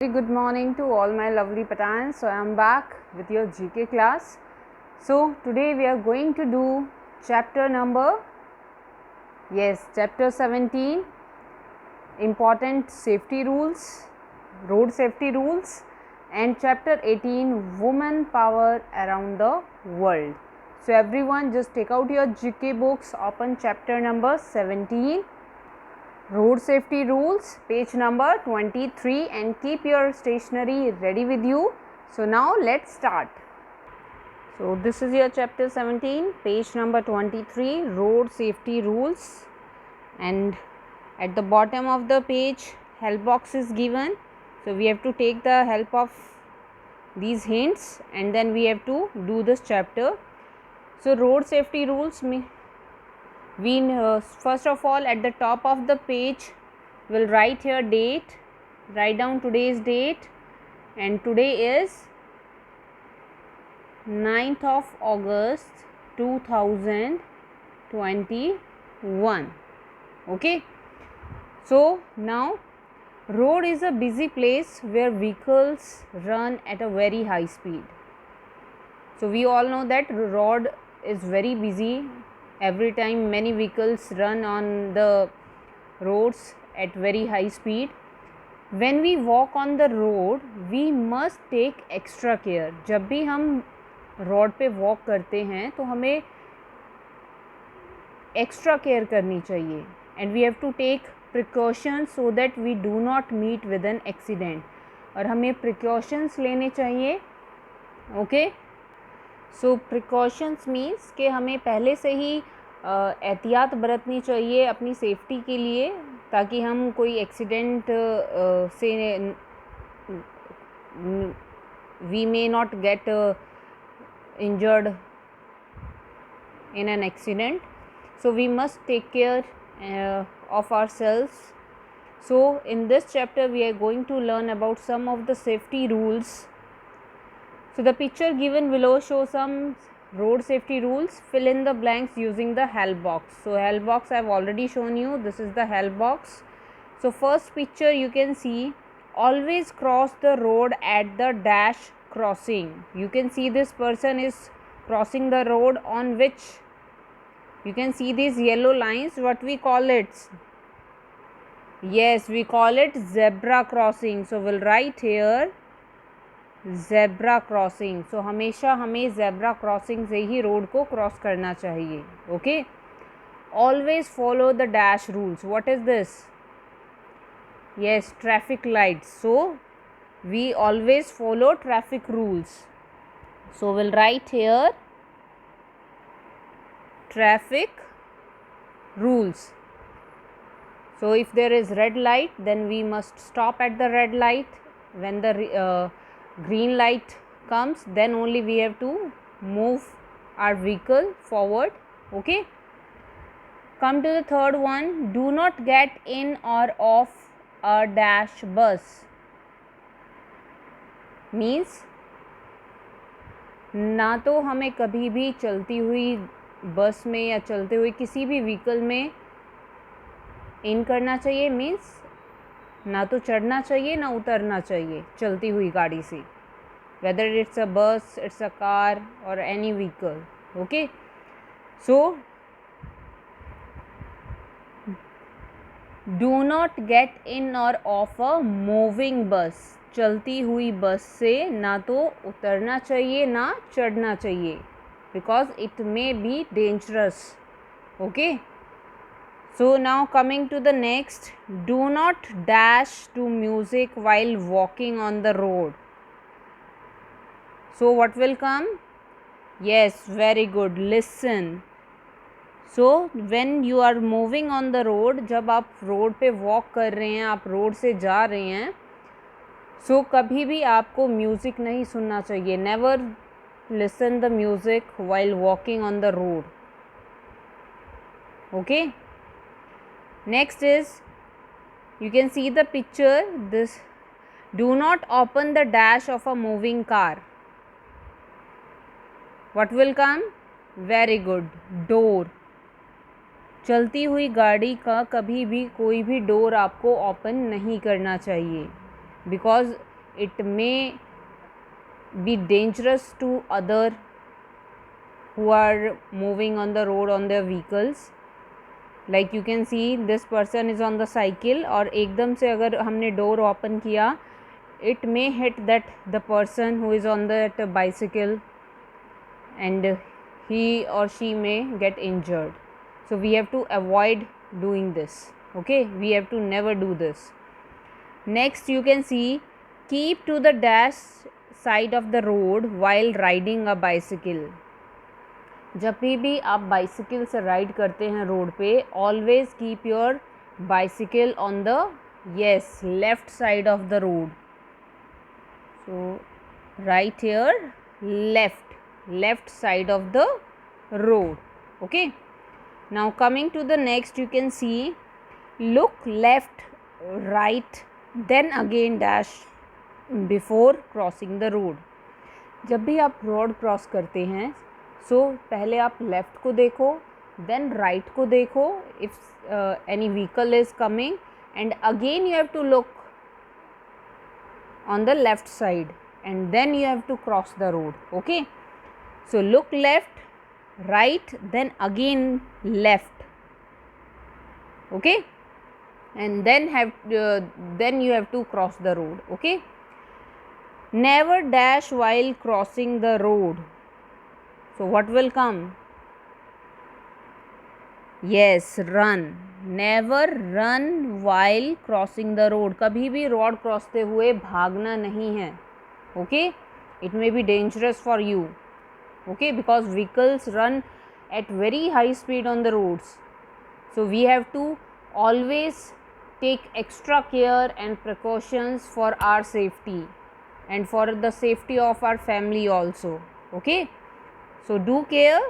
Very good morning to all my lovely Patans. So I am back with your GK class. So today we are going to do chapter number chapter 17, important safety rules, road safety rules, and chapter 18, woman power around the world. So everyone just take out your GK books, open chapter number 17, road safety rules, page number 23, and keep your stationery ready with you. So now let's start. So this is your chapter 17, page number 23, road safety rules, and at the bottom of the page help box is given. So we have to take the help of these hints and then we have to do this chapter. So road safety rules, we first of all at the top of the page will write here date, write down today's date, and today is 9th of August 2021. Okay, so now road is a busy place where vehicles run at a very high speed. So we all know that road is very busy. Every time many vehicles run on the roads at very high speed. When we walk on the road, we must take extra care. जब भी हम road पे walk करते हैं तो हमें extra care करनी चाहिए and we have to take precautions so that we do not meet with an accident. और हमें प्रिकॉशंस लेने चाहिए. ओके, सो प्रिकॉशंस मीन्स कि हमें पहले से ही एहतियात बरतनी चाहिए अपनी सेफ्टी के लिए ताकि हम कोई एक्सीडेंट से we may not get injured in an accident. So we must take care of ourselves. So in this chapter we are going to learn about some of the safety rules. So the picture given below shows some road safety rules. Fill in the blanks using the help box. So help box I have already shown you. This is the help box. So first picture you can see, always cross the road at the dash crossing. You can see this person is crossing the road on which you can see these yellow lines. What we call it? Yes, we call it zebra crossing. So we'll write here zebra crossing. So हमेशा हमें zebra crossing से ही road को cross करना चाहिए. Okay, always follow the dash rules. What is this? Yes, traffic lights. So we always follow traffic rules. So we'll write here traffic rules. So if there is red light, then we must stop at the red light. When the green light comes, then only we have to move our vehicle forward. Okay, come to the third one. Do not get in or off a dash bus. Means ना तो हमें कभी भी चलती हुई बस में या चलते हुए किसी भी व्हीकल में इन करना चाहिए. मीन्स ना तो चढ़ना चाहिए ना उतरना चाहिए चलती हुई गाड़ी से, वेदर इट्स अ बस, इट्स अ कार और any vehicle. Okay, so do not get in और ऑफ अ मूविंग बस. चलती हुई बस से ना तो उतरना चाहिए ना चढ़ना चाहिए, because it may be dangerous. Okay, so now coming to the next. Do not dash to music while walking on the road. So what will come? Yes, very good, listen. So when you are moving on the road, जब आप road पे walk कर रहे हैं, आप road से जा रहे हैं, सो कभी भी आपको म्यूज़िक नहीं सुनना चाहिए. Never listen the music while walking on the road. Okay, next is, you can see the picture. This, do not open the dash of a moving car. What will come? Very good, door. चलती हुई गाड़ी का कभी भी कोई भी door आपको open नहीं करना चाहिए, because it may be dangerous to other who are moving on the road on their vehicles. Like you can see this person is on the cycle और एकदम से अगर हमने door open किया, it may hit the person who is on that bicycle and he or she may get injured. So we have to avoid doing this. Okay, we have to never do this. Next you can see, keep to the dash side of the road while riding a bicycle. जब भी आप bicycle से ride करते हैं road पे, always keep your bicycle on the left side of the road. So right here left side of the road. Okay, now coming to the next, you can see, look left, right, then again dash before crossing the road. जब भी आप road cross करते हैं, सो पहले आप left को देखो, then right को देखो if any vehicle is coming, and again you have to look on the left side and then you have to cross the road. Okay, so look left, right, then again left. Okay, and then you have to cross the road. Okay, never dash while crossing the road. So what will come? Yes, run. Never run while crossing the road. कभी भी road क्रॉसते हुए भागना नहीं है. Okay, it may be dangerous for you. Okay, because vehicles run at very high speed on the roads. So we have to always take extra care and precautions for our safety and for the safety of our family also. Okay, so do care.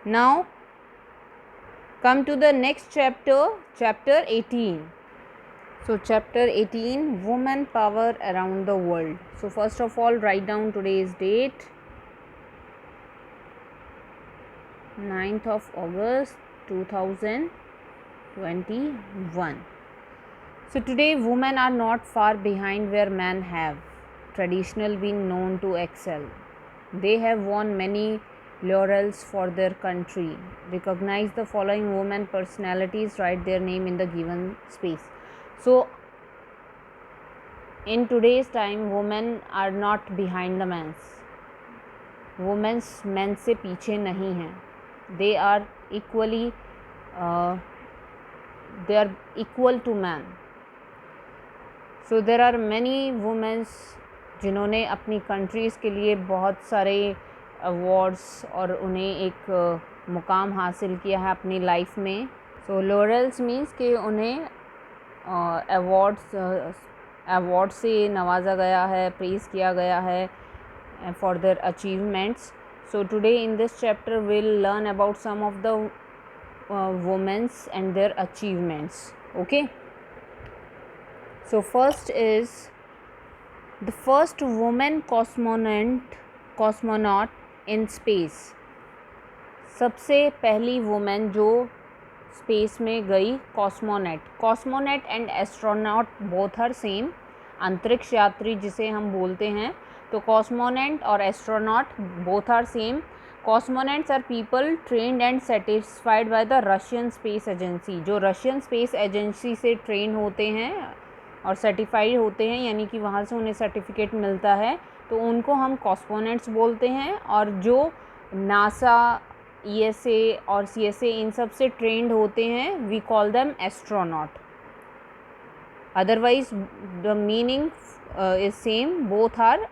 Now come to the next chapter, chapter 18. So chapter 18, woman power around the world. So first of all, write down today's date, 9th of August 2021. So today women are not far behind where men have traditionally been known to excel. They have won many laurels for their country. Recognize the following women personalities, write their name in the given space. So in today's time, women are not behind the men. Women men से पीछे नहीं हैं. They are equal to man. So there are many women जिन्होंने अपनी countries के लिए बहुत सारे अवार्ड्स और उन्हें एक मुकाम हासिल किया है अपनी लाइफ में. सो लॉरेल्स मीन्स कि उन्हें अवार्ड से नवाजा गया है, प्रेज़ किया गया है for their achievements. So today in this chapter will learn about some of the womens and their achievements. Okay, so first is the first women cosmonaut in space. सबसे पहली वुमेन जो स्पेस में गई, cosmonaut and astronaut both are same. अंतरिक्ष यात्री जिसे हम बोलते हैं, तो कॉस्मोनेट और astronaut both are same. Cosmonauts are people trained and satisfied by the Russian space agency. जो रशियन स्पेस एजेंसी से ट्रेन होते हैं और सर्टिफाइड होते हैं, यानी कि वहाँ से उन्हें सर्टिफिकेट मिलता है, तो उनको हम कॉस्मोनेट्स बोलते हैं. और जो नासा, ESA और CSA इन सब से ट्रेंड होते हैं, we call them astronaut. Otherwise the meaning is same, both are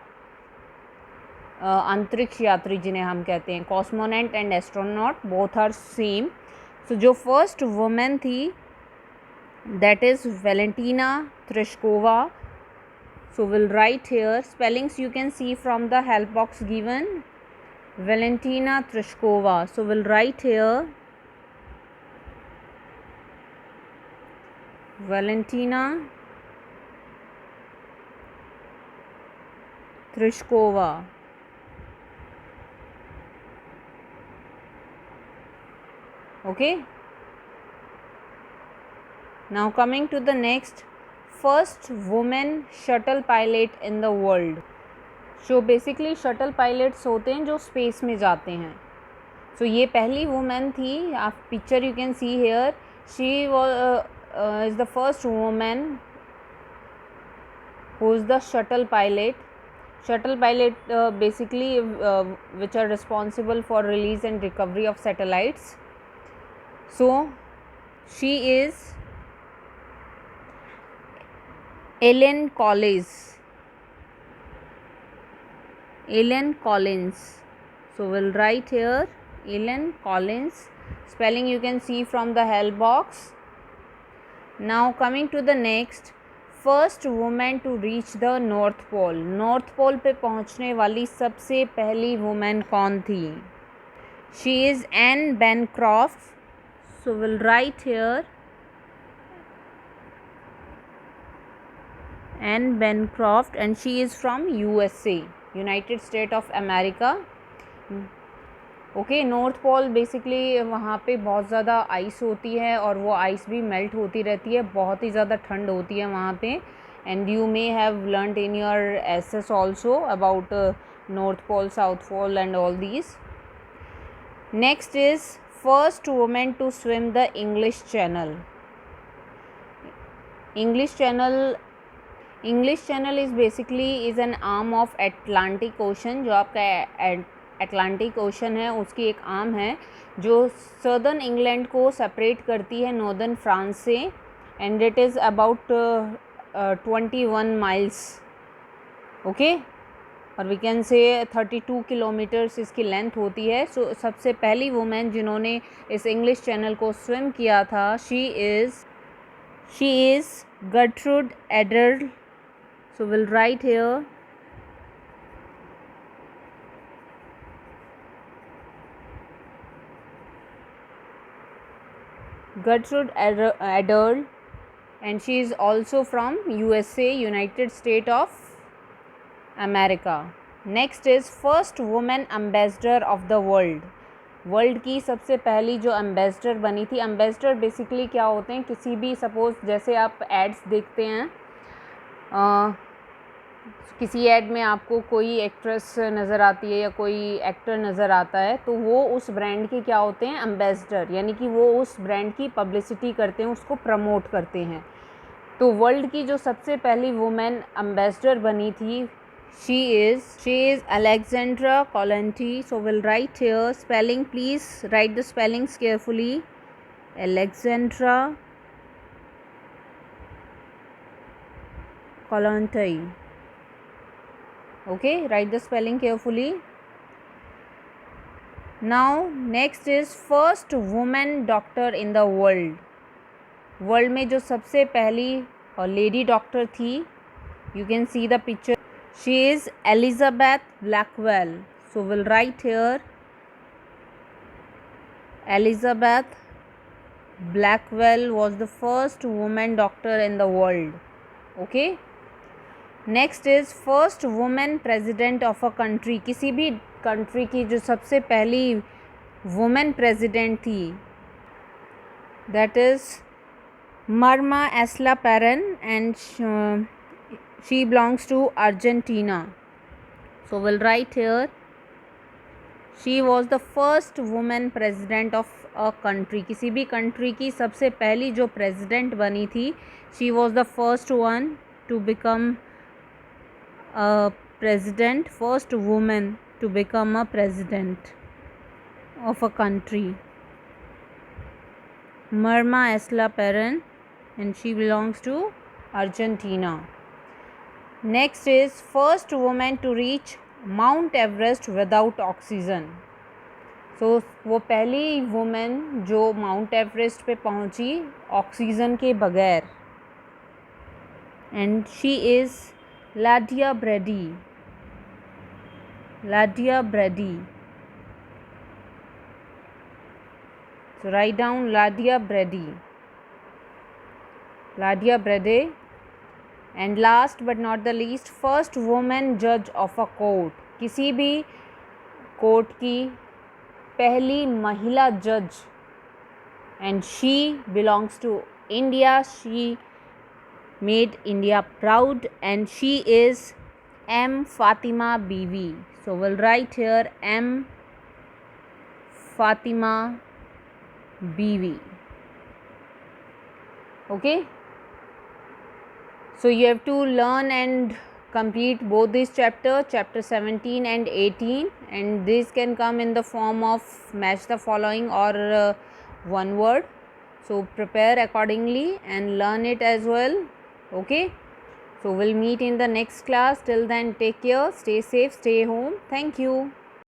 अंतरिक्ष यात्री जिन्हें हम कहते हैं. Cosmonaut and astronaut both are same. So जो फर्स्ट वुमेन थी, that is Valentina Tereshkova. So we'll write here spellings, you can see from the help box given. Valentina Tereshkova. So we'll write here Valentina Tereshkova. Okay, now coming to the next, first women shuttle pilot in the world. So basically shuttle pilots होते हैं जो space में जाते हैं. सो ये पहली women थी. आप picture you can see here. She is the first women who is the shuttle pilot. Shuttle pilot basically which are responsible for release and recovery of satellites. So she is Ellen Collins. Ellen Collins. So we'll write here Ellen Collins. Spelling you can see from the help box. Now coming to the next. First women to reach the north pole. North pole पे पहुंचने वाली सबसे पहली women कौन थी? She is Ann Bancroft. So will write here Ann Bancroft and she is from USA, united state of America. Okay, north pole basically वहाँ पे बहुत ज़्यादा आइस होती है और वो आइस भी मेल्ट होती रहती है. बहुत ही ज़्यादा ठंड होती है वहाँ पे. And you may have learned in your SS also about north pole, south pole and all these. Next is first women to swim the English channel. English channel is basically is an arm of Atlantic ocean. जो आपका Atlantic ocean है उसकी एक arm है जो southern England को separate करती है नॉर्दर्न फ्रांस से. And it is about 21 miles. Okay, और वी कैन से 32 किलोमीटर्स इसकी लेंथ होती है. सो सबसे पहली वुमेन जिन्होंने इस इंग्लिश चैनल को स्विम किया था she is Gertrude adder. So will write here Gertrude Adler, and she is also from USA, United States of America. Next is first woman ambassador of the world. World की सबसे पहली जो ambassador बनी थी. Ambassador basically क्या होते हैं? किसी भी सपोज जैसे आप एड्स देखते हैं, किसी ऐड में आपको कोई एक्ट्रेस नज़र आती है या कोई एक्टर नज़र आता है तो वो उस ब्रांड के क्या होते हैं? एम्बेसडर. यानी कि वो उस ब्रांड की पब्लिसिटी करते हैं, उसको प्रमोट करते हैं. तो वर्ल्ड की जो सबसे पहली वुमेन एम्बेसडर बनी थी she is Alexandra Kollontai. So will write here spelling. Please write the spellings carefully. Alexandra Kollontai. Okay, write the spelling carefully. Now next is first woman doctor in the world. World में जो सबसे पहली lady doctor थी, you can see the picture. She is Elizabeth Blackwell. So we'll write here Elizabeth Blackwell was the first woman doctor in the world. Okay. Next is first women president of a country. किसी भी country की जो सबसे पहली women president थी that is Maria Estela Peron and she belongs to Argentina. So will write here she was the first women president of a country. किसी भी country की सबसे पहली जो प्रेसिडेंट बनी थी she was the first one two become a president, first woman to become a president of a country. Murma Esla Peron, and she belongs to Argentina. Next is first woman to reach Mount Everest without oxygen. So वो पहली women जो mount Everest पे पहुंची oxygen के बगैर. And she is Ladia Brady. So write down Ladia Brady. And last but not the least, first woman judge of a court. किसी भी court की पहली महिला जज. And she belongs to India. She made India proud, and she is M. Fatima Bibi. So we'll write here M. Fatima Bibi. Okay. So you have to learn and complete both these chapters, chapter 17 and 18, and these can come in the form of match the following or one word. So prepare accordingly and learn it as well. Okay. So we'll meet in the next class. Till then, take care, stay safe, stay home. Thank you.